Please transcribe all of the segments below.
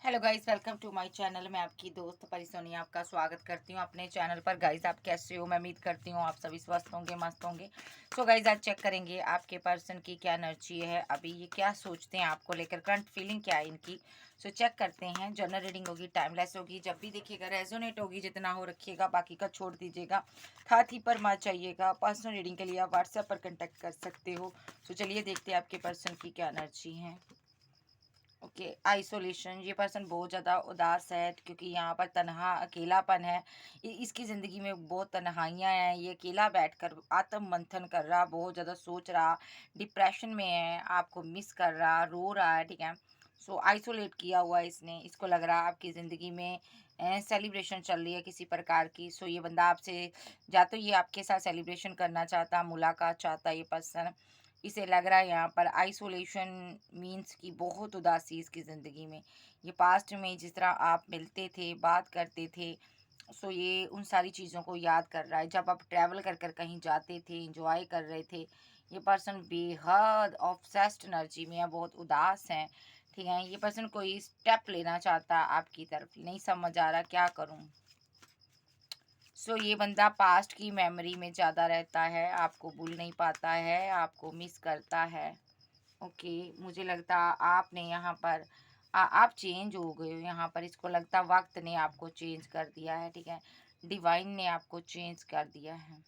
Hello guys, welcome to my channel. मैं आपकी दोस्त परिसोनी आपका स्वागत करती हूँ अपने चैनल पर। गाइस, आप कैसे हो? मैं उम्मीद करती हूँ आप सभी स्वस्थ होंगे, मस्त होंगे। सो गाइस, आज चेक करेंगे आपके पर्सन की क्या एनर्जी है, अभी ये क्या सोचते हैं आपको लेकर, करंट फीलिंग क्या है इनकी। सो चेक करते हैं। जनरल रीडिंग होगी, टाइमलेस होगी। जब भी देखिएगा रेजोनेट होगी, जितना हो रखिएगा, बाकी का छोड़ दीजिएगा। हाथी पर मत चाहिएगा। पर्सनल रीडिंग के लिए आप व्हाट्सएप पर कंटेक्ट कर सकते हो। सो चलिए देखते हैं आपके पर्सन की क्या एनर्जी है। Okay, isolation. ये पर्सन बहुत ज़्यादा उदास है क्योंकि यहाँ पर तन्हा अकेलापन है। इसकी ज़िंदगी में बहुत तन्हाइयाँ हैं। ये अकेला बैठकर आत्म मंथन कर रहा, बहुत ज़्यादा सोच रहा, डिप्रेशन में है, आपको मिस कर रहा, रो रहा है। ठीक है। सो आइसोलेट किया हुआ है इसने। इसको लग रहा है आपकी ज़िंदगी में सेलिब्रेशन चल रही है किसी प्रकार की। सो ये बंदा आपसे, या तो ये आपके साथ सेलिब्रेशन करना चाहता, मुलाकात चाहता ये पर्सन। इसे लग रहा है यहाँ पर आइसोलेशन मीन्स कि बहुत उदासी इसकी ज़िंदगी में। ये पास्ट में जिस तरह आप मिलते थे, बात करते थे, सो ये उन सारी चीज़ों को याद कर रहा है। जब आप ट्रैवल कर कर कहीं जाते थे, इंजॉय कर रहे थे। ये पर्सन बेहद ऑब्सेस्ड एनर्जी में है, बहुत उदास हैं। ठीक है। ये पर्सन कोई स्टेप लेना चाहता आपकी तरफ, नहीं समझ आ रहा क्या करूँ। सो ये बंदा पास्ट की मेमोरी में ज़्यादा रहता है, आपको भूल नहीं पाता है, आपको मिस करता है। ओके, मुझे लगता आपने यहाँ पर आप चेंज हो गए हो यहाँ पर। इसको लगता वक्त ने आपको चेंज कर दिया है। ठीक है। डिवाइन ने आपको चेंज कर दिया है।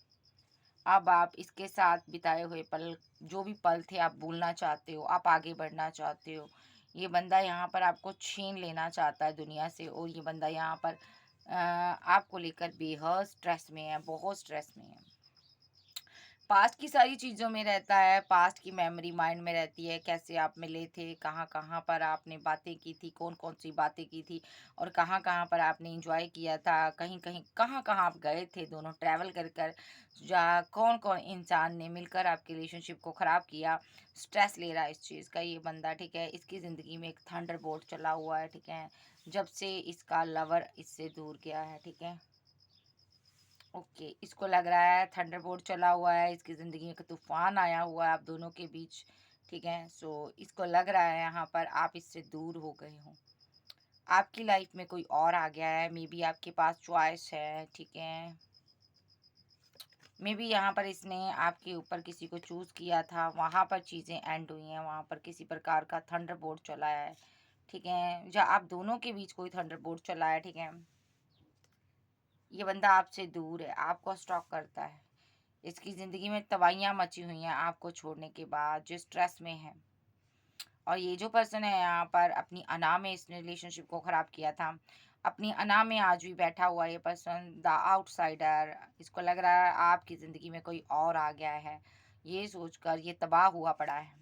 अब आप इसके साथ बिताए हुए पल, जो भी पल थे, आप भूलना चाहते हो, आप आगे बढ़ना चाहते हो। ये बंदा यहाँ पर आपको छीन लेना चाहता है दुनिया से, और ये बंदा यहाँ पर आपको लेकर बेहद स्ट्रेस में है, बहुत स्ट्रेस में है। पास्ट की सारी चीज़ों में रहता है, पास्ट की मेमोरी माइंड में रहती है। कैसे आप मिले थे, कहाँ कहाँ पर आपने बातें की थी, कौन कौन सी बातें की थी, और कहाँ कहाँ पर आपने एंजॉय किया था, कहीं कहीं कहाँ कहाँ आप गए थे दोनों ट्रैवल कर कर, या कौन कौन इंसान ने मिलकर आपके रिलेशनशिप को ख़राब किया। स्ट्रेस ले रहा है इस चीज़ का ये बंदा। ठीक है। इसकी ज़िंदगी में एक थंडरबोल्ट चला हुआ है। ठीक है। जब से इसका लवर इससे दूर गया है। ठीक है। ओके, इसको लग रहा है थंडरबोल्ट चला हुआ है, इसकी ज़िंदगी में एक तूफ़ान आया हुआ है आप दोनों के बीच। ठीक है। सो इसको लग रहा है यहाँ पर आप इससे दूर हो गए हो। आपकी लाइफ में कोई और आ गया है, मे बी आपके पास चॉइस है। ठीक है। मे बी यहाँ पर इसने आपके ऊपर किसी को चूज़ किया था, वहाँ पर चीज़ें एंड हुई हैं, वहाँ पर किसी प्रकार का थंडरबोल्ट चला है। ठीक है। या आप दोनों के बीच कोई थंडरबोल्ट चला है। ठीक है। ये बंदा आपसे दूर है, आपको स्टॉक करता है। इसकी ज़िंदगी में तबाहियाँ मची हुई हैं आपको छोड़ने के बाद, जो स्ट्रेस में है। और ये जो पर्सन है यहाँ पर अपनी अना में इसने रिलेशनशिप को ख़राब किया था। अपनी अना में आज भी बैठा हुआ है ये पर्सन, द आउटसाइडर। इसको लग रहा है आपकी ज़िंदगी में कोई और आ गया है, ये सोचकर ये तबाह हुआ पड़ा है।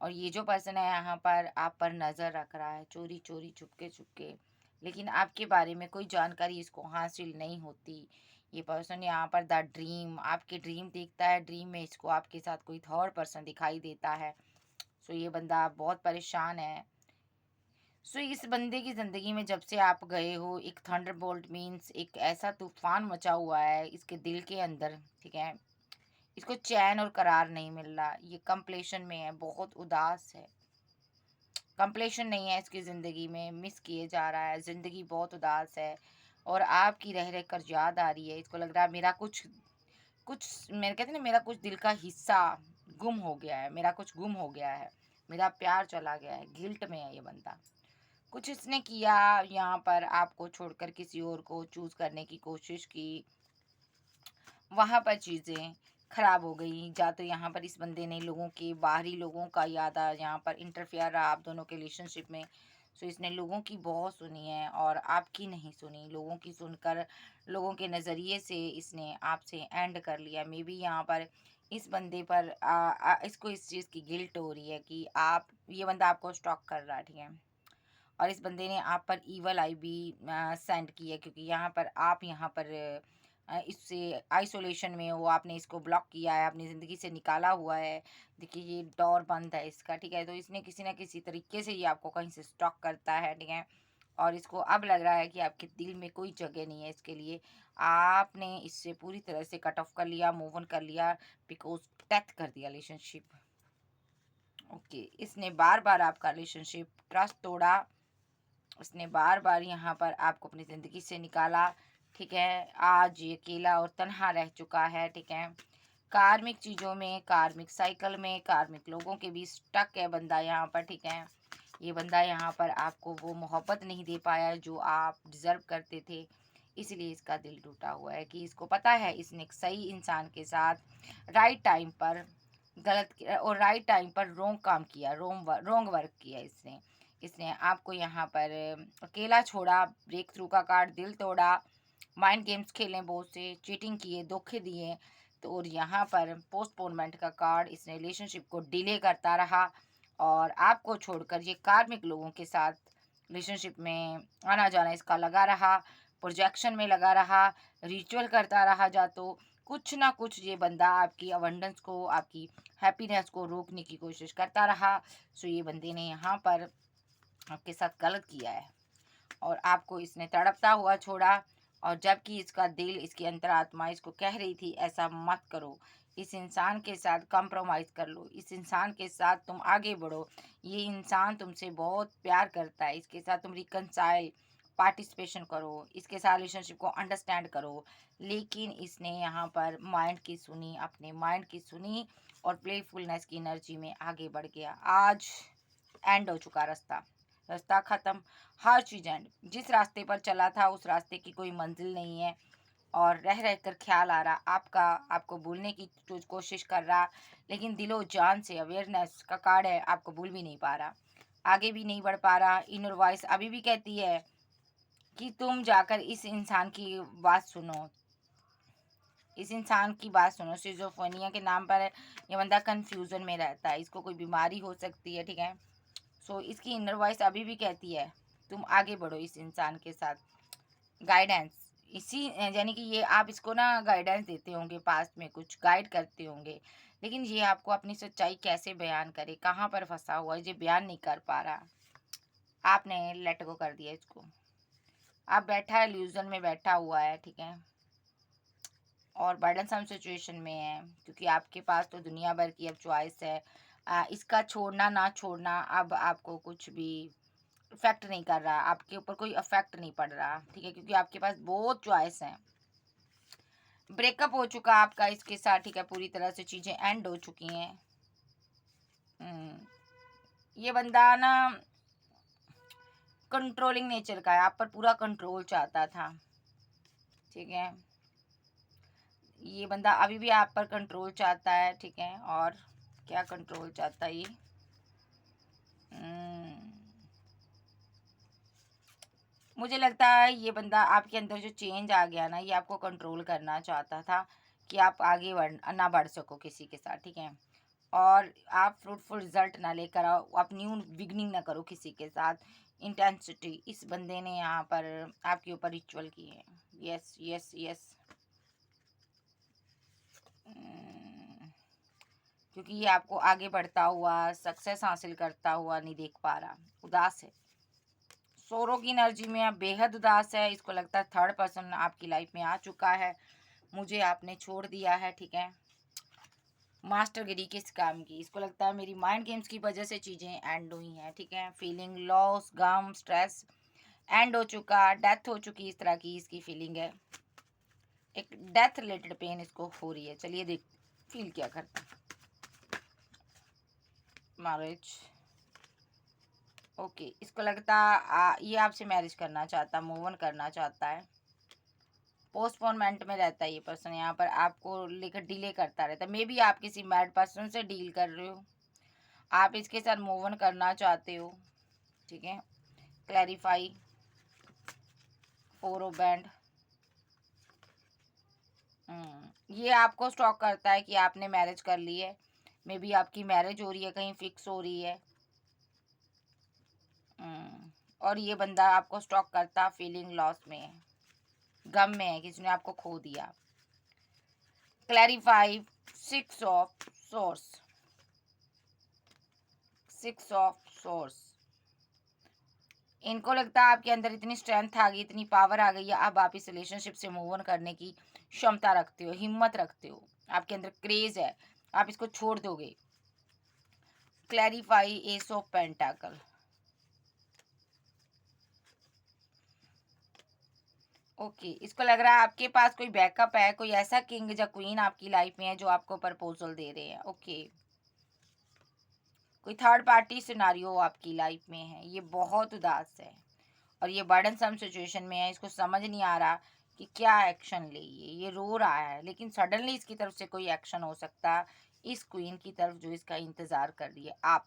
और ये जो पर्सन है यहाँ पर आप पर नज़र रख रहा है, चोरी चोरी, चुपके चुपके। लेकिन आपके बारे में कोई जानकारी इसको हासिल नहीं होती। ये पर्सन यहाँ पर द ड्रीम, आपके ड्रीम देखता है, ड्रीम में इसको आपके साथ कोई थर्ड पर्सन दिखाई देता है। सो ये बंदा बहुत परेशान है। सो इस बंदे की ज़िंदगी में जब से आप गए हो, एक थंडरबोल्ट मीन्स एक ऐसा तूफान मचा हुआ है इसके दिल के अंदर। ठीक है। इसको चैन और करार नहीं मिल रहा, ये कंप्लेशन में है, बहुत उदास है। कंप्लेशन नहीं है इसकी ज़िंदगी में, मिस किए जा रहा है, ज़िंदगी बहुत उदास है। और आपकी रह रह कर याद आ रही है। इसको लग रहा है मेरा कुछ कुछ, मेरे कहते हैं ना, मेरा कुछ दिल का हिस्सा गुम हो गया है, मेरा कुछ गुम हो गया है, मेरा प्यार चला गया है। गिल्ट में है ये बंदा। कुछ इसने किया यहाँ पर, आपको छोड़कर किसी और को चूज़ करने की कोशिश की, वहाँ पर चीज़ें खराब हो गई। या तो यहाँ पर इस बंदे ने लोगों के, बाहरी लोगों का ज़्यादा यहाँ पर इंटरफेयर रहा आप दोनों के रिलेशनशिप में। सो इसने लोगों की बहुत सुनी है और आपकी नहीं सुनी। लोगों की सुनकर, लोगों के नज़रिए से इसने आपसे एंड कर लिया। मे बी यहाँ पर इस बंदे पर इसको इस चीज़ की गिल्ट हो रही है कि आप, ये बंदा आपको स्टॉक कर रहा है। ठीक है। और इस बंदे ने आप पर ईवल आई भी सेंड की है, क्योंकि यहाँ पर आप यहाँ पर इससे आइसोलेशन में हो, आपने इसको ब्लॉक किया है, अपनी ज़िंदगी से निकाला हुआ है। देखिए ये डोर बंद है इसका। ठीक है। तो इसने किसी ना किसी तरीके से ये आपको कहीं से स्टॉक करता है। ठीक है। और इसको अब लग रहा है कि आपके दिल में कोई जगह नहीं है इसके लिए। आपने इससे पूरी तरह से कट ऑफ कर लिया, मूव ऑन कर लिया, बिकॉज डेथ कर दिया रिलेशनशिप। ओके, इसने बार बार आपका रिलेशनशिप ट्रस्ट तोड़ा, उसने बार बार यहाँ पर आपको अपनी ज़िंदगी से निकाला, ठीक है। आज ये अकेला और तन्हा रह चुका है, ठीक है। कार्मिक चीज़ों में, कार्मिक साइकिल में, कार्मिक लोगों के बीच स्टक है बंदा यहाँ पर, ठीक है। ये बंदा यहाँ पर आपको वो मोहब्बत नहीं दे पाया जो आप डिज़र्व करते थे, इसलिए इसका दिल टूटा हुआ है कि इसको पता है इसने एक सही इंसान के साथ राइट टाइम पर गलत किया और राइट टाइम पर रोंग काम किया, रोंग वर्क किया इसने। इसने आपको यहाँ पर अकेला छोड़ा, ब्रेक थ्रू का कार्ड, दिल तोड़ा, माइंड गेम्स खेले बहुत से, चीटिंग किए, धोखे दिए, तो और यहाँ पर पोस्टपोनमेंट का कार्ड, इस रिलेशनशिप को डिले करता रहा और आपको छोड़कर ये कार्मिक लोगों के साथ रिलेशनशिप में आना जाना इसका लगा रहा, प्रोजेक्शन में लगा रहा, रिचुअल करता रहा, जा तो कुछ ना कुछ ये बंदा आपकी अबंडेंस को, आपकी हैप्पीनेस को रोकने की कोशिश करता रहा। सो ये बंदे ने यहाँ पर आपके साथ गलत किया है और आपको इसने तड़पता हुआ छोड़ा, और जबकि इसका दिल, इसकी अंतरात्मा इसको कह रही थी ऐसा मत करो, इस इंसान के साथ कंप्रोमाइज़ कर लो, इस इंसान के साथ तुम आगे बढ़ो, ये इंसान तुमसे बहुत प्यार करता है, इसके साथ तुम रिकनसाइल पार्टिसिपेशन करो, इसके साथ रिलेशनशिप को अंडरस्टैंड करो। लेकिन इसने यहाँ पर माइंड की सुनी, अपने माइंड की सुनी और प्लेफुलनेस की एनर्जी में आगे बढ़ गया। आज एंड हो चुका रास्ता, रास्ता ख़त्म, हर चीज़ एंड। जिस रास्ते पर चला था उस रास्ते की कोई मंजिल नहीं है, और रह रह कर ख्याल आ रहा आपका, आपको भूलने की कोशिश कर रहा, लेकिन दिलो जान से अवेयरनेस का कार्ड है, आपको भूल भी नहीं पा रहा, आगे भी नहीं बढ़ पा रहा। इनर वॉइस अभी भी कहती है कि तुम जाकर इस इंसान की बात सुनो, इस इंसान की बात सुनो। सिजोफ्रेनिया के नाम पर ये बंदा कंफ्यूजन में रहता है, इसको कोई बीमारी हो सकती है, ठीक है। सो इसकी इनर वॉइस अभी भी कहती है तुम आगे बढ़ो इस इंसान के साथ, गाइडेंस इसी, यानी कि ये आप इसको ना गाइडेंस देते होंगे, पास्ट में कुछ गाइड करते होंगे, लेकिन ये आपको अपनी सच्चाई कैसे बयान करे, कहाँ पर फंसा हुआ है, ये बयान नहीं कर पा रहा। आपने लेट गो कर दिया इसको, आप बैठा है इल्यूजन में बैठा हुआ है, ठीक है, और बर्डनसम सिचुएशन में है, क्योंकि आपके पास तो दुनिया भर की अब चॉइस है। इसका छोड़ना ना छोड़ना अब आपको कुछ भी इफेक्ट नहीं कर रहा, आपके ऊपर कोई इफेक्ट नहीं पड़ रहा, ठीक है, क्योंकि आपके पास बहुत चॉइस है। ब्रेकअप हो चुका आपका इसके साथ, ठीक है, पूरी तरह से चीज़ें एंड हो चुकी हैं। ये बंदा ना कंट्रोलिंग नेचर का है, आप पर पूरा कंट्रोल चाहता था, ठीक है। ये बंदा अभी भी आप पर कंट्रोल चाहता है, ठीक है। और क्या कंट्रोल चाहता है ये, मुझे लगता है ये बंदा आपके अंदर जो चेंज आ गया ना, ये आपको कंट्रोल करना चाहता था कि आप आगे ना बढ़ सको किसी के साथ, ठीक है, और आप फ्रूटफुल रिजल्ट ना लेकर आओ, आप न्यू बिगनिंग ना करो किसी के साथ। इंटेंसिटी इस बंदे ने यहाँ पर आपके ऊपर रिचुअल की है। यस यस यस, क्योंकि ये आपको आगे बढ़ता हुआ, सक्सेस हासिल करता हुआ नहीं देख पा रहा, उदास है, सोरो की एनर्जी में अब बेहद उदास है। इसको लगता है थर्ड पर्सन आपकी लाइफ में आ चुका है, मुझे आपने छोड़ दिया है, ठीक है। मास्टरगिरी किस काम की, इसको लगता है मेरी माइंड गेम्स की वजह से चीज़ें एंड हुई हैं, ठीक है। फीलिंग लॉस, गम, स्ट्रेस एंड हो चुका, डेथ हो चुकी, इस तरह की इसकी फीलिंग है। एक डेथ रिलेटेड पेन इसको हो रही है। चलिए देख फील क्या करता है। मैरिज, ओके, इसको लगता ये आपसे मैरिज करना चाहता, मूव ऑन करना चाहता है, पोस्टपोनमेंट में रहता है ये पर्सन, यहाँ पर आपको लेकर डिले करता रहता है। मे बी आप किसी मैड पर्सन से डील कर रहे हो, आप इसके साथ मूव ऑन करना चाहते हो, ठीक है। क्लैरिफाई, फोर ऑफ बैंड, ये आपको स्टॉक करता है कि आपने मैरिज कर ली है, मे बी आपकी मैरिज हो रही है, कहीं फिक्स हो रही है। और ये बंदा आपको स्टॉक करता फीलिंग लॉस में है, गम में है, किसी ने आपको खो दिया। Clarify, six of source, six of source, इनको लगता है आपके अंदर इतनी स्ट्रेंथ आ गई, इतनी पावर आ गई है, अब आप इस रिलेशनशिप से मूव ऑन करने की क्षमता रखते हो, हिम्मत रखते हो, आपके अंदर क्रेज है, आप इसको छोड़ दोगे। क्लैरिफाई, एस ऑफ पेंटाकल, ओके, इसको लग रहा है आपके पास कोई बैकअप है, कोई ऐसा किंग या क्वीन आपकी लाइफ में है जो आपको प्रपोजल दे रहे हैं। ओके, कोई थर्ड पार्टी सिनारियो आपकी लाइफ में है, ये बहुत उदास है और ये बर्डन सम सिचुएशन में है। इसको समझ नहीं आ रहा कि क्या एक्शन ले। ये रो रहा है, लेकिन सडनली इसकी तरफ से कोई एक्शन हो सकता है इस क्वीन की तरफ जो इसका इंतजार कर रही है। आप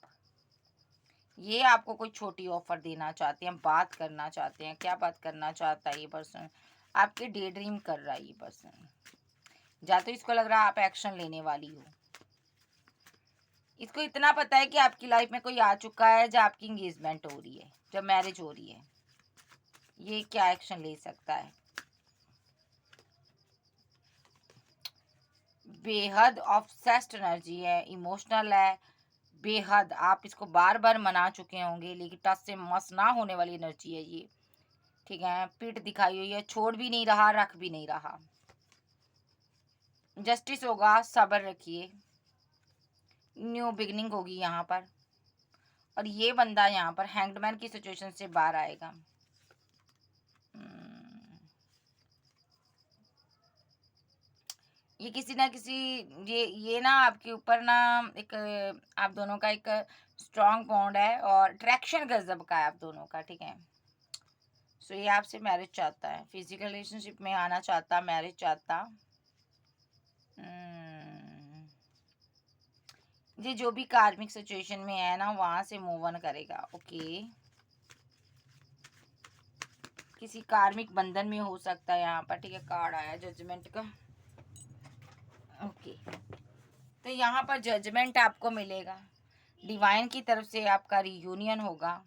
ये आपको कोई छोटी ऑफर देना चाहते हैं, बात करना चाहते हैं। क्या बात करना चाहता है ये पर्सन? आपके डे ड्रीम कर रहा है ये पर्सन। या तो इसको लग रहा है आप एक्शन लेने वाली हो। इसको इतना पता है कि आपकी लाइफ में कोई आ चुका है जब आपकी इंगेजमेंट हो रही है, जब मैरिज हो रही है। ये क्या एक्शन ले सकता है? बेहद ऑब्सेस्ड एनर्जी है, इमोशनल है बेहद। आप इसको बार बार मना चुके होंगे, लेकिन टच से मस ना होने वाली एनर्जी है ये। ठीक है, पीठ दिखाई हुई है, छोड़ भी नहीं रहा, रख भी नहीं रहा। जस्टिस होगा, सब्र रखिए, न्यू बिगनिंग होगी यहाँ पर। और ये बंदा यहाँ पर हैंग्डमैन की सिचुएशन से बाहर आएगा। ये किसी ना किसी, ये ना आपके ऊपर ना एक, आप दोनों का एक स्ट्रॉन्ग बॉन्ड है और अट्रैक्शन गजब का है आप दोनों का। ठीक है, सो ये आपसे मैरिज चाहता है, फिजिकल रिलेशनशिप में आना चाहता, मैरिज चाहता। ये जो भी कार्मिक सिचुएशन में है ना, वहां से मूव ऑन करेगा। ओके, किसी कार्मिक बंधन में हो सकता है यहाँ पर। ठीक है, कार्ड आया जजमेंट का। ओके, तो यहाँ पर जजमेंट आपको मिलेगा, डिवाइन की तरफ से आपका रियूनियन होगा।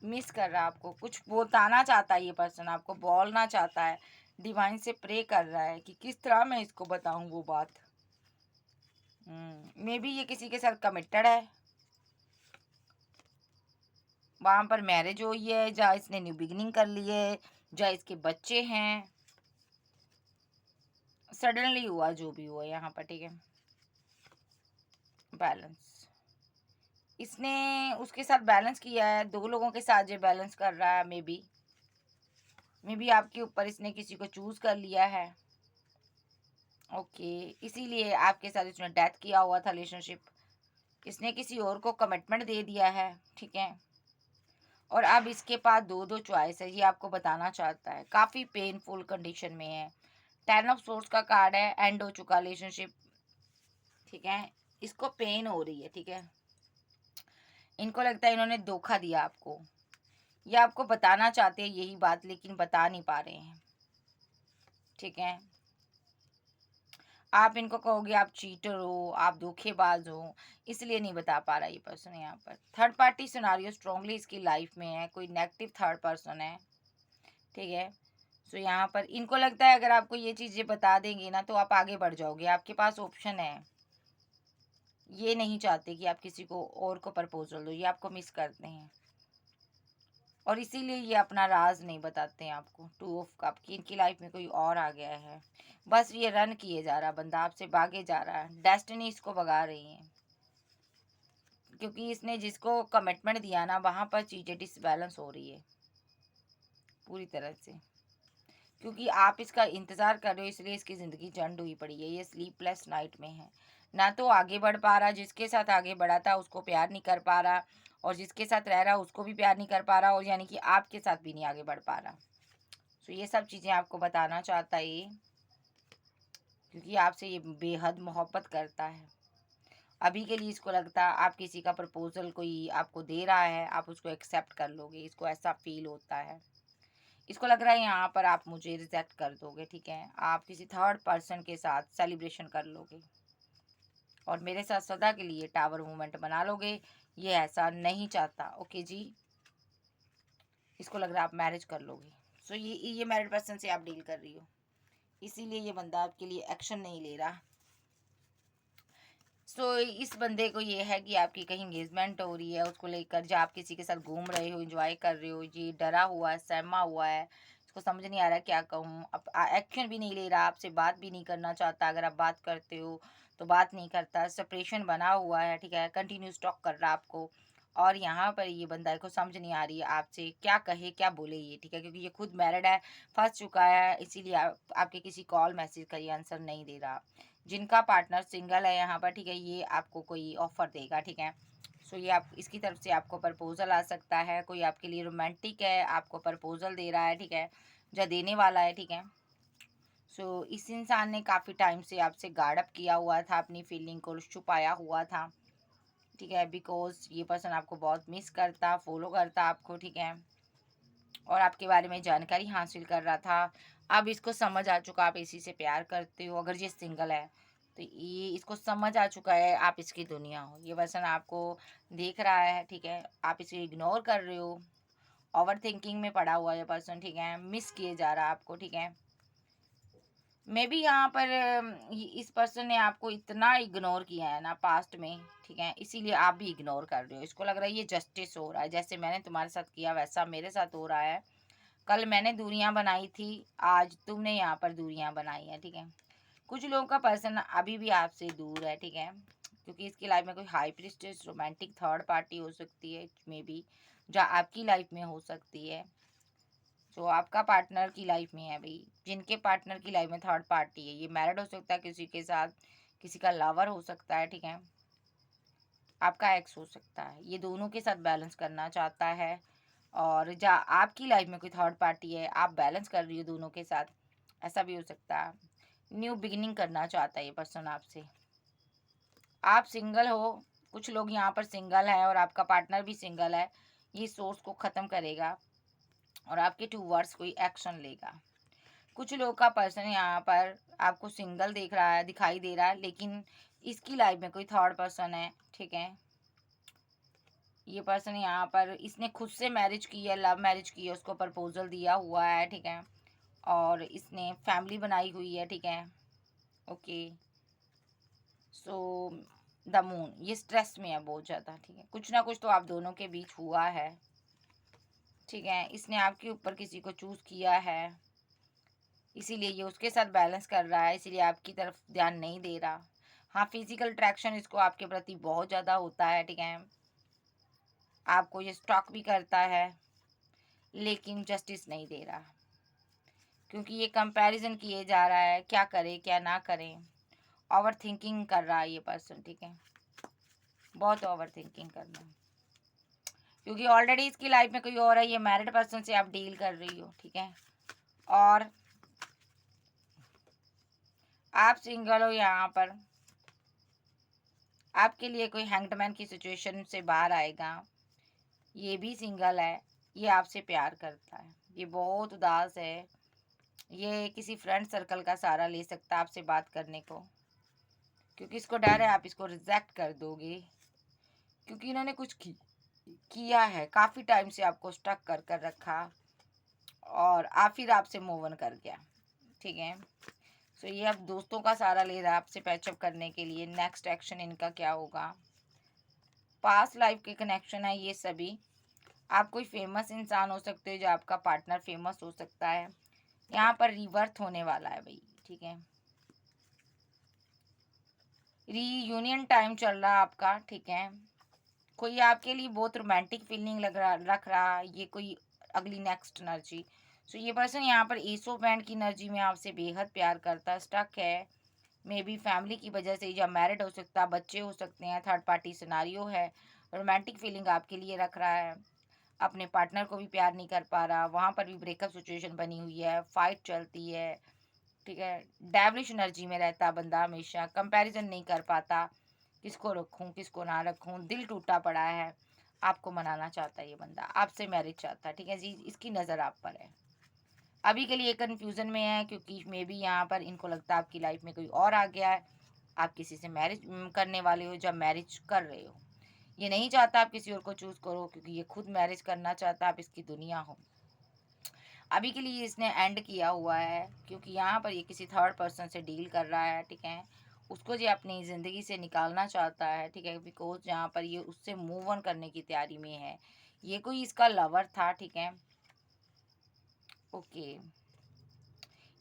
मिस कर रहा है आपको, कुछ बताना चाहता है ये पर्सन, आपको बोलना चाहता है, डिवाइन से प्रे कर रहा है कि किस तरह मैं इसको बताऊं वो बात। मे बी ये किसी के साथ कमिटेड है, वहां पर मैरिज हुई है, जहाँ इसने न्यू बिगिनिंग कर ली है, जहाँ इसके बच्चे हैं। सडनली हुआ जो भी हुआ यहाँ पर। ठीक है, बैलेंस, इसने उसके साथ बैलेंस किया है, दो लोगों के साथ जो बैलेंस कर रहा है। मे बी आपके ऊपर इसने किसी को चूज कर लिया है। ओके, इसीलिए आपके साथ इसने डेथ किया हुआ था रिलेशनशिप, इसने किसी और को कमिटमेंट दे दिया है। ठीक है, और अब इसके पास दो दो चॉइस है, ये आपको बताना चाहता है, काफ़ी पेनफुल कंडीशन में है। 10 ऑफ सोर्स का कार्ड है, एंड हो चुका रिलेशनशिप। ठीक है, इसको पेन हो रही है। ठीक है, इनको लगता है इन्होंने धोखा दिया आपको, ये आपको बताना चाहते हैं यही बात, लेकिन बता नहीं पा रहे हैं। ठीक है, आप इनको कहोगे आप चीटर हो, आप धोखेबाज हो, इसलिए नहीं बता पा रहा ये पर्सन यहाँ पर। थर्ड पार्टी सिनारियो स्ट्रांगली इसकी लाइफ में है, कोई नेगेटिव थर्ड पर्सन है। ठीक है, सो यहाँ पर इनको लगता है अगर आपको ये चीज़ें बता देंगे ना तो आप आगे बढ़ जाओगे, आपके पास ऑप्शन है। ये नहीं चाहते कि आप किसी को और को प्रपोजल दो, ये आपको मिस करते हैं और इसीलिए ये अपना राज नहीं बताते हैं आपको। 2 ऑफ कप की इनकी लाइफ में कोई और आ गया है, बस ये रन किए जा रहा बंदा, आपसे भागे जा रहा है, डेस्टिनी इसको भगा रही है, क्योंकि इसने जिसको कमिटमेंट दिया ना वहाँ पर चीज़ें डिसबैलेंस हो रही है पूरी तरह से, क्योंकि आप इसका इंतज़ार कर रहे हो, इसलिए इसकी ज़िंदगी झंड हुई पड़ी है, ये स्लीपलेस नाइट में है। ना तो आगे बढ़ पा रहा, जिसके साथ आगे बढ़ा था उसको प्यार नहीं कर पा रहा, और जिसके साथ रह रहा उसको भी प्यार नहीं कर पा रहा, और यानी कि आपके साथ भी नहीं आगे बढ़ पा रहा। तो ये सब चीज़ें आपको बताना चाहता है ये, क्योंकि आपसे ये बेहद मोहब्बत करता है। अभी के लिए इसको लगता है आप किसी का प्रपोजल कोई आपको दे रहा है, आप उसको एक्सेप्ट कर लोगे, इसको ऐसा फील होता है। इसको लग रहा है यहाँ पर आप मुझे रिजेक्ट कर दोगे। ठीक है, आप किसी थर्ड पर्सन के साथ सेलिब्रेशन कर लोगे और मेरे साथ सदा के लिए टावर मूवमेंट बना लोगे, ये ऐसा नहीं चाहता। ओके जी, इसको लग रहा है आप मैरिज कर लोगे। सो ये मैरिड पर्सन से आप डील कर रही हो, इसीलिए ये बंदा आपके लिए एक्शन नहीं ले रहा। इस बंदे को ये है कि आपकी कहीं एंगेजमेंट हो रही है, उसको लेकर जो आप किसी के साथ घूम रहे हो, एंजॉय कर रहे हो, ये डरा हुआ है, सहमा हुआ है, इसको समझ नहीं आ रहा क्या कहूँ। अब एक्शन भी नहीं ले रहा, आपसे बात भी नहीं करना चाहता, अगर आप बात करते हो तो बात नहीं करता, सेपरेशन बना हुआ है। ठीक है, कंटिन्यू स्टॉक कर रहा है आपको, और यहाँ पर ये बंदा को समझ नहीं आ रही है आपसे क्या कहे क्या बोले ये, ठीक है, क्योंकि ये खुद मैरिड है, फंस चुका है, इसीलिए आपके किसी कॉल मैसेज का ये आंसर नहीं दे रहा। जिनका पार्टनर सिंगल है यहाँ पर, ठीक है, ये आपको कोई ऑफर देगा, ठीक है। सो ये आप इसकी तरफ से आपको प्रपोजल आ सकता है, कोई आपके लिए रोमांटिक है, आपको प्रपोजल दे रहा है, ठीक है, जो देने वाला है, ठीक है। सो इस इंसान ने काफ़ी टाइम से आपसे गार्ड अप किया हुआ था, अपनी फीलिंग को छुपाया हुआ था, ठीक है, बिकॉज ये पर्सन आपको बहुत मिस करता, फॉलो करता आपको, ठीक है, और आपके बारे में जानकारी हासिल कर रहा था। अब इसको समझ आ चुका आप इसी से प्यार करते हो, अगर ये सिंगल है तो ये इसको समझ आ चुका है आप इसकी दुनिया हो। ये पर्सन आपको देख रहा है, ठीक है, आप इसे इग्नोर कर रहे हो, ओवर थिंकिंग में पड़ा हुआ है ये पर्सन, ठीक है, मिस किए जा रहा है आपको, ठीक है। मे बी यहाँ पर इस पर्सन ने आपको इतना इग्नोर किया है ना पास्ट में, ठीक है, इसीलिए आप भी इग्नोर कर रहे हो। इसको लग रहा है ये जस्टिस हो रहा है, जैसे मैंने तुम्हारे साथ किया वैसा मेरे साथ हो रहा है। कल मैंने दूरियां बनाई थी, आज तुमने यहाँ पर दूरियां बनाई है, ठीक है। कुछ लोगों का पर्सन अभी भी आपसे दूर है, ठीक है, क्योंकि इसकी लाइफ में कोई high priestess romantic third party हो सकती है, मे बी जो आपकी लाइफ में हो सकती है। जो आपका पार्टनर की लाइफ में है भाई, जिनके पार्टनर की लाइफ में थर्ड पार्टी है, ये मैरिड हो सकता है किसी के साथ, किसी का लवर हो सकता है, ठीक है, आपका एक्स हो सकता है, ये दोनों के साथ बैलेंस करना चाहता है। और जा आपकी लाइफ में कोई थर्ड पार्टी है, आप बैलेंस कर रही हो दोनों के साथ, ऐसा भी हो सकता है। न्यू बिगिनिंग करना चाहता है ये पर्सन आपसे। आप सिंगल हो, कुछ लोग यहाँ पर सिंगल है और आपका पार्टनर भी सिंगल है, ये सोच को ख़त्म करेगा और आपके टूवर्ड्स कोई एक्शन लेगा। कुछ लोग का पर्सन यहाँ पर आपको सिंगल देख रहा है, दिखाई दे रहा है, लेकिन इसकी लाइफ में कोई थर्ड पर्सन है, ठीक है। ये पर्सन यहाँ पर इसने खुद से मैरिज की है, लव मैरिज की है, उसको प्रपोजल दिया हुआ है, ठीक है, और इसने फैमिली बनाई हुई है, ठीक है, ओके। सो द मून ये स्ट्रेस में है बहुत ज़्यादा, ठीक है, कुछ ना कुछ तो आप दोनों के बीच हुआ है, ठीक है। इसने आपके ऊपर किसी को चूज़ किया है, इसीलिए ये उसके साथ बैलेंस कर रहा है, इसीलिए आपकी तरफ ध्यान नहीं दे रहा। हाँ, फिजिकल अट्रैक्शन इसको आपके प्रति बहुत ज़्यादा होता है, ठीक है, आपको ये स्टॉक भी करता है, लेकिन जस्टिस नहीं दे रहा, क्योंकि ये कंपैरिजन किए जा रहा है, क्या करे क्या ना करें, ओवर थिंकिंग कर रहा है ये पर्सन, ठीक है, बहुत ओवर थिंकिंग करना, क्योंकि ऑलरेडी इसकी लाइफ में कोई और है, ये मैरिड पर्सन से आप डील कर रही हो, ठीक है, और आप सिंगल हो यहाँ पर। आपके लिए कोई हैंगडमैन की सिचुएशन से बाहर आएगा, ये भी सिंगल है, ये आपसे प्यार करता है, ये बहुत उदास है, ये किसी फ्रेंड सर्कल का सहारा ले सकता है आपसे बात करने को, क्योंकि इसको डर है आप इसको रिजेक्ट कर दोगे, क्योंकि इन्होंने कुछ किया है, काफ़ी टाइम से आपको स्टक कर कर रखा और फिर आपसे मूव ऑन कर गया, ठीक है। सो ये अब दोस्तों का सहारा ले रहा है आपसे पैचअप करने के लिए। नेक्स्ट एक्शन इनका क्या होगा? पास्ट लाइफ के कनेक्शन है ये सभी। आप कोई फेमस इंसान हो सकते हो, जो आपका पार्टनर फेमस हो सकता है। यहाँ पर रिवर्थ होने वाला है भाई, ठीक है, रीयूनियन टाइम चल रहा है आपका, ठीक है। कोई आपके लिए बहुत रोमांटिक फीलिंग लग रहा रख रहा, ये कोई अगली नेक्स्ट एनर्जी। सो ये पर्सन यहाँ पर एस ऑफ बैंड की एनर्जी में आपसे बेहद प्यार करता है, स्टक है, मे बी फैमिली की वजह से, या मैरिड हो सकता है, बच्चे हो सकते हैं, थर्ड पार्टी सिनारियो है, रोमांटिक फीलिंग आपके लिए रख रहा है, अपने पार्टनर को भी प्यार नहीं कर पा रहा, वहाँ पर भी ब्रेकअप सिचुएशन बनी हुई है, फाइट चलती है, ठीक है, डेविलिश एनर्जी में रहता बंदा, हमेशा कंपैरिजन नहीं कर पाता, किसको रखूं किसको ना रखूं, दिल टूटा पड़ा है, आपको मनाना चाहता है ये बंदा, आपसे मैरिज चाहता है, ठीक है जी, इसकी नज़र आप पर है। अभी के लिए कन्फ्यूज़न में है, क्योंकि मे बी यहाँ पर इनको लगता है आपकी लाइफ में कोई और आ गया है, आप किसी से मैरिज करने वाले हो, जब मैरिज कर रहे हो, ये नहीं चाहता आप किसी और को चूज़ करो, क्योंकि ये खुद मैरिज करना चाहता है, आप इसकी दुनिया हो। अभी के लिए इसने एंड किया हुआ है, क्योंकि यहाँ पर ये किसी थर्ड पर्सन से डील कर रहा है, ठीक है, उसको ये अपनी ज़िंदगी से निकालना चाहता है, ठीक है, बिकॉज यहाँ पर ये उससे मूव ऑन करने की तैयारी में है। ये कोई इसका लवर था, ठीक है, ओके,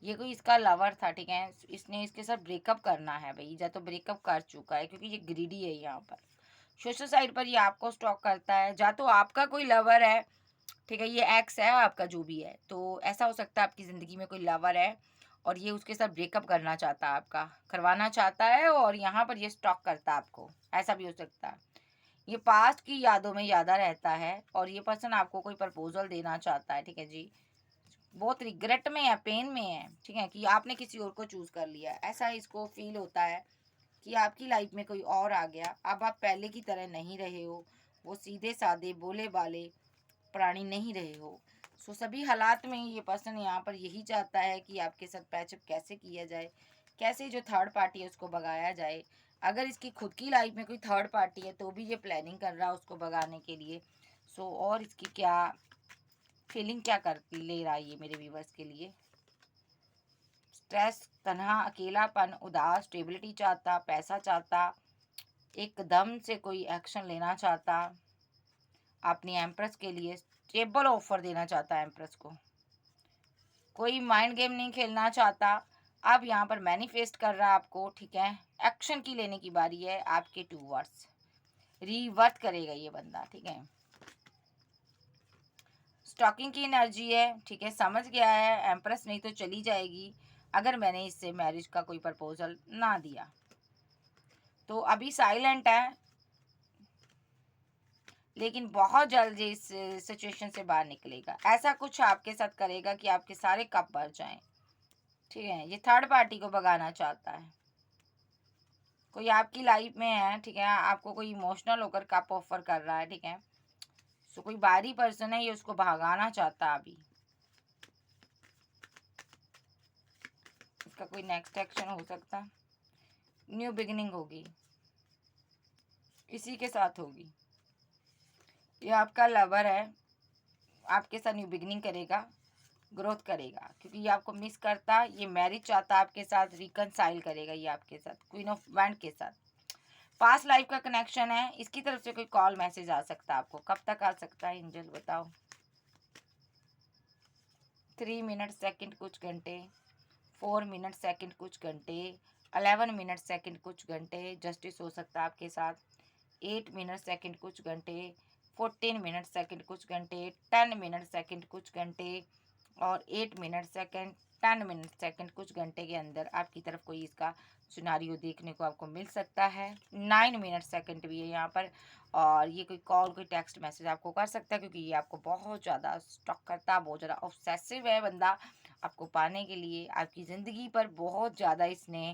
ये कोई इसका लवर था, ठीक है, इसने इसके साथ ब्रेकअप करना है भाई, या तो ब्रेकअप कर चुका है, क्योंकि ये ग्रीडी है यहाँ पर। सोशल साइट पर ये आपको स्टॉक करता है, या तो आपका कोई लवर है, ठीक है, ये एक्स है आपका जो भी है, तो ऐसा हो सकता है आपकी ज़िंदगी में कोई लवर है और ये उसके साथ ब्रेकअप करना चाहता है, आपका करवाना चाहता है, और यहाँ पर ये स्टॉक करता है आपको, ऐसा भी हो सकता है। ये पास्ट की यादों में यादा रहता है और ये पर्सन आपको कोई प्रपोजल देना चाहता है, ठीक है जी। बहुत रिग्रेट में है, पेन में है, ठीक है, कि आपने किसी और को चूज कर लिया, ऐसा इसको फील होता है कि आपकी लाइफ में कोई और आ गया। अब आप पहले की तरह नहीं रहे हो, वो सीधे साधे भोले भाले प्राणी नहीं रहे हो। सो सभी हालात में ये पर्सन यहाँ पर यही चाहता है कि आपके साथ पैचअप कैसे किया जाए, कैसे जो थर्ड पार्टी है उसको भगाया जाए। अगर इसकी खुद की लाइफ में कोई थर्ड पार्टी है तो भी ये प्लानिंग कर रहा है उसको भगाने के लिए। सो और इसकी क्या फीलिंग क्या कर ले रहा है ये मेरे व्यूवर्स के लिए। स्ट्रेस, तन्हा, अकेलापन, उदास, स्टेबिलिटी चाहता, पैसा चाहता, एकदम से कोई एक्शन लेना चाहता, अपनी एम्प्रेस के लिए स्टेबल ऑफर देना चाहता है एम्प्रेस को। कोई माइंड गेम नहीं खेलना चाहता। अब यहाँ पर मैनिफेस्ट कर रहा है आपको, ठीक है। एक्शन की लेने की बारी है, आपके 2 वर्ड्स रीवर्थ करेगा ये बंदा, ठीक है। स्टॉकिंग की एनर्जी है, ठीक है, समझ गया है एम्प्रेस नहीं तो चली जाएगी अगर मैंने इससे मैरिज का कोई प्रपोजल ना दिया। तो अभी साइलेंट है, लेकिन बहुत जल्द इस सिचुएशन से बाहर निकलेगा। ऐसा कुछ आपके साथ करेगा कि आपके सारे कप भर जाएं, ठीक है। ये थर्ड पार्टी को भगाना चाहता है। कोई आपकी लाइफ में है, ठीक है, आपको कोई इमोशनल होकर कप ऑफर कर रहा है, ठीक है। सो कोई बाहरी पर्सन है, ये उसको भगाना चाहता है अभी। इसका कोई नेक्स्ट एक्शन हो सकता है, न्यू बिगिनिंग होगी, इसी के साथ होगी। ये आपका लवर है, आपके साथ न्यू बिगिनिंग करेगा, ग्रोथ करेगा, क्योंकि ये आपको मिस करता, ये मैरिज चाहता आपके साथ, रिकनसाइल करेगा ये आपके साथ क्वीन ऑफ वैंड के साथ। पास्ट लाइफ का कनेक्शन है, इसकी तरफ से कोई कॉल मैसेज आ सकता है आपको। कब तक आ सकता है एंजल बताओ। 3 मिनट सेकंड कुछ घंटे, 4 मिनट सेकंड कुछ घंटे, 11 मिनट सेकंड कुछ घंटे जस्टिस हो सकता है आपके साथ। 8 मिनट सेकंड कुछ घंटे, 14 मिनट सेकंड कुछ घंटे, 10 मिनट सेकंड कुछ घंटे, और 8 मिनट सेकंड, 10 मिनट सेकंड कुछ घंटे के अंदर आपकी तरफ कोई इसका सिनारियो देखने को आपको मिल सकता है। 9 मिनट सेकंड भी है यहाँ पर, और ये कोई कॉल कोई टेक्स्ट मैसेज आपको कर सकता है, क्योंकि ये आपको बहुत ज़्यादा स्टॉक करता है, बहुत ज़्यादा ऑब्सेसिव है बंदा आपको पाने के लिए। आपकी ज़िंदगी पर बहुत ज़्यादा इसने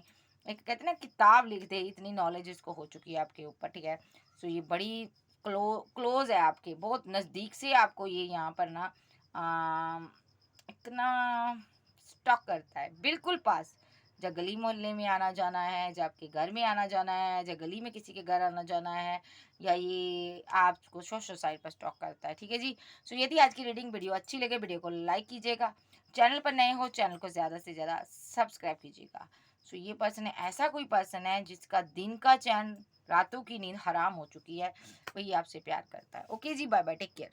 एक कहते हैं ना किताब लिख दे, इतनी नॉलेज इसको हो चुकी है आपके ऊपर, ठीक है। सो ये बड़ी क्लोज है आपके, बहुत नज़दीक से आपको ये यहाँ पर ना इतना स्टॉक करता है, बिल्कुल पास। जब गली मोहल्ले में आना जाना है, जब आपके घर में आना जाना है, जब गली में किसी के घर आना जाना है, या ये आपको सोशल साइट पर स्टॉक करता है, ठीक है जी। सो यदि आज की रीडिंग वीडियो अच्छी लगे, वीडियो को लाइक कीजिएगा। चैनल पर नए हो, चैनल को ज़्यादा से ज़्यादा सब्सक्राइब कीजिएगा। सो ये पर्सन है, ऐसा कोई पर्सन है जिसका दिन का चैन, रातों की नींद हराम हो चुकी है, वही आपसे प्यार करता है। ओके जी, बाय बाय, टेक केयर।